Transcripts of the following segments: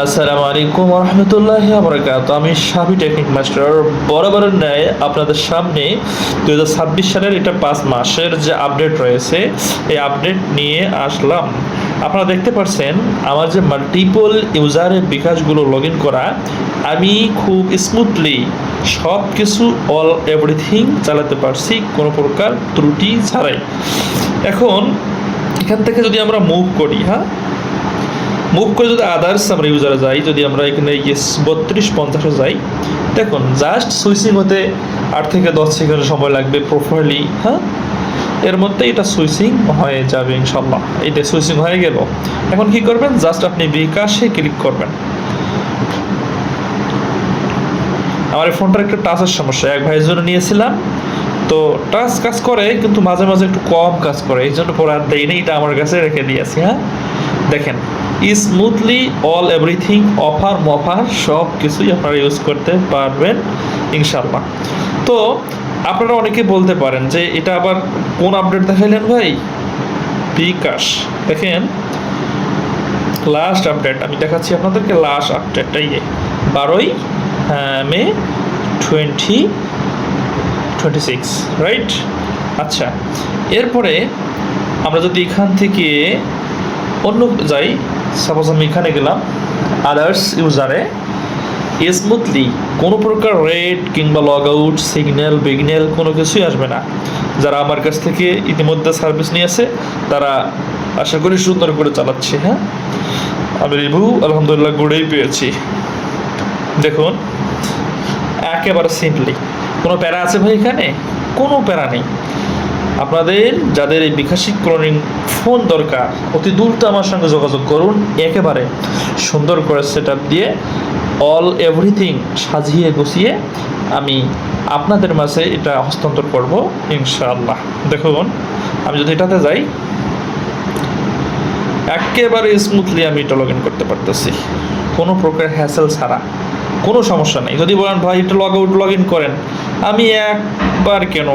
আসসালামু আলাইকুম রহমতুল্লাহি ওয়া বারাকাতুহু। আমি শাফি টেকনিক মাস্টার বরাবরের ন্যায় আপনাদের সামনে 2026 সালের এটা 5 মাসের যে আপডেট রয়েছে এই আপডেট নিয়ে আসলাম। আপনারা দেখতে পাচ্ছেন আমার যে মাল্টিপল ইউজারের বিকাশগুলো লগ ইন করা, আমি খুব স্মুথলি সব কিছু অল এভরিথিং চালাতে পারছি কোনো প্রকার ত্রুটি ছাড়াই। এখন এখান থেকে যদি আমরা মুভ করি, মুভ করে যদি আদার্স আমরা ইউজারে যাই, যদি আমরা এখানে 3250-এ যাই, দেখুন জাস্ট সুইচিং হতে 8 থেকে 10 সেকেন্ড সময় লাগবে প্রপারলি। এর মধ্যে এটা সুইচিং হয়ে যাবে ইনশাল্লাহ। এটা সুইচিং হয়ে গেল। এখন কি করবেন, জাস্ট আপনি বিকাশে ক্লিক করবেন। আমার এই ফোনটার একটা টাচের সমস্যা, এক ভাইয়ের জন্য নিয়েছিলাম, তো টাচ কাজ করে কিন্তু মাঝে মাঝে একটু কম কাজ করে, এই জন্য পরে আর দেয়নি, এটা আমার কাছে রেখে দিয়েছি। দেখেন স্মুথলি অল এভরিথিং অফার মফার সব কিছুই আপনারা ইউজ করতে পারবেন ইনশাল্লাহ। তো আপনারা অনেকে বলতে পারেন যে এটা আবার কোন আপডেট দেখাইলেন ভাই? বিকাশ। দেখেন লাস্ট আপডেট আমি দেখাচ্ছি আপনাদেরকে, লাস্ট আপডেটটাই 12ই মে 2026, রাইট? আচ্ছা, এরপরে আমরা যদি এখান থেকে অন্য যাই, সাপোজ আমি এখানে গেলাম আদার্স ইউজারে, স্মুথলি কোনো প্রকার রেড কিংবা লগ আউট সিগন্যাল বিগন্যাল কোনো কিছুই আসবে না। যারা আমার কাছ থেকে ইতিমধ্যে সার্ভিস নিয়েছে তারা আশা করি সুন্দর করে চালাচ্ছে। আমি রিভিউ আলহামদুলিল্লাহ গুড়েই পেয়েছি। দেখুন একেবারে সিম্পলি, কোনো প্যারা আছে ভাই এখানে? কোনো প্যারা নেই। আপনাদের যাদের এই বিকাশিক ক্লোনিং ফোন দরকার অতি দ্রুত আমার সঙ্গে যোগাযোগ করুন। একেবারে সুন্দর করে সেট আপ দিয়ে অল এভরিথিং সাজিয়ে গুছিয়ে আমি আপনাদের মাঝে এটা হস্তান্তর করব ইনশাআল্লাহ। দেখুন আমি যদি এটাতে যাই, একেবারে স্মুথলি আমি এটা লগ ইন করতে পারতেছি কোনো প্রকার হ্যাসেল ছাড়া, কোনো সমস্যা নেই। যদি বলেন ভাই এটা লগ আউট লগ ইন করেন, আমি একবার কেন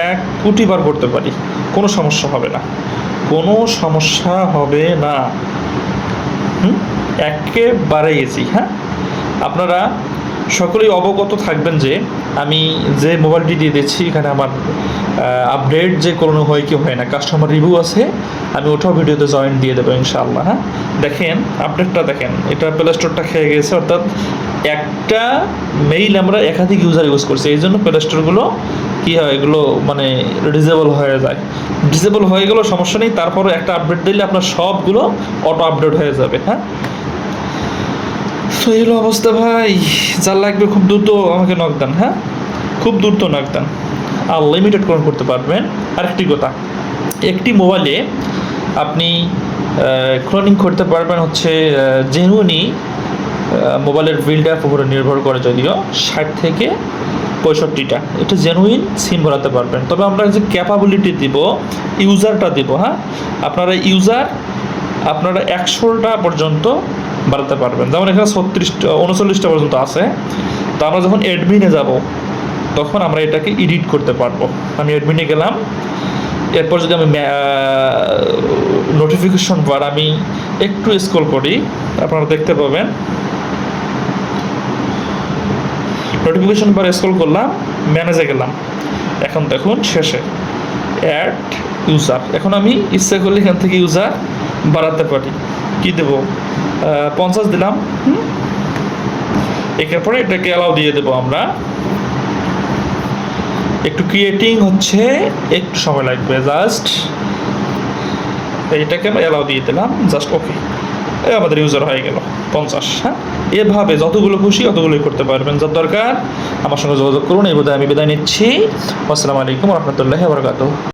1 কোটি বার করতে পারি, কোনো সমস্যা হবে না, কোনো সমস্যা হবে না। একেবারে ইজি। আপনারা সকলেই অবগত থাকবেন যে আমি যে মোবাইলটি দিয়ে দিচ্ছি এখানে আমার আপডেট যে কোনো হয় কি হয় না, কাস্টমার রিভিউ আছে, আমি ওটাও ভিডিওতে জয়েন দিয়ে দেবো ইনশাআল্লাহ। দেখেন আপডেটটা দেখেন, এটা প্লে স্টোরটা খেয়ে গেছে, অর্থাৎ একটা মেইল আমরা একাধিক ইউজার ইউজ করছি, এই জন্য প্লে স্টোরগুলো কী হয়, এগুলো মানে ডিসেবল হয়ে যায়। ডিসেবল হয়ে গেলেও সমস্যা নেই, তারপরে একটা আপডেট দিলে আপনার সবগুলো অটো আপডেট হয়ে যাবে। তো এই হলো অবস্থা ভাই। যার লাগবে খুব দ্রুত আমাকে নক দেন, খুব দ্রুত নক দেন, আনলিমিটেড ক্লোন করতে পারবেন। আরেকটি কথা, একটি মোবাইলে আপনি ক্লোনিং করতে পারবেন হচ্ছে জেনুইনি মোবাইলের বিল্ডার উপরে নির্ভর করে, যদিও 60 থেকে 65টা এটা জেনুইন সিম ভরাতে পারবেন। তবে আমরা যে ক্যাপাবিলিটি দিব, ইউজারটা দিব, আপনারা 100টা পর্যন্ত বাড়াতে পারবেন। যেমন এখানে 39টা পর্যন্ত আছে। তো আমরা যখন অ্যাডমিনে যাব তখন আমরা এটাকে এডিট করতে পারবো। আমি অ্যাডমিনে গেলাম, এরপর যদি আমি নোটিফিকেশন বার আমি একটু স্ক্রল করি, আপনারা দেখতে পাবেন নোটিফিকেশন বার স্ক্রল করলাম, ম্যানেজে গেলাম, এখন দেখুন শেষে অ্যাড ইউজার। এখন আমি ইচ্ছা করলে এখান থেকে ইউজার বাড়াতে পারি। কি দেবো? 50 দিলাম। এর পরে এটাকে অ্যালাউ দিয়ে দেবো আমরা। একটু ক্রিয়েটিং হচ্ছে, একটু সময় লাগবে, জাস্ট এইটাকে আমরা অ্যালাউ দিয়ে দিলাম, জাস্ট ওকে। আমাদের ইউজার হয়ে গেল 50। এভাবে যতগুলো খুশি অতগুলোই করতে পারবেন। যার দরকার আমার সঙ্গে যোগাযোগ করুন। এই বোধহয় আমি বিদায় নিচ্ছি। আসসালামু আলাইকুম রহমতুল্লাহি ওয়া বারাকাতুহু।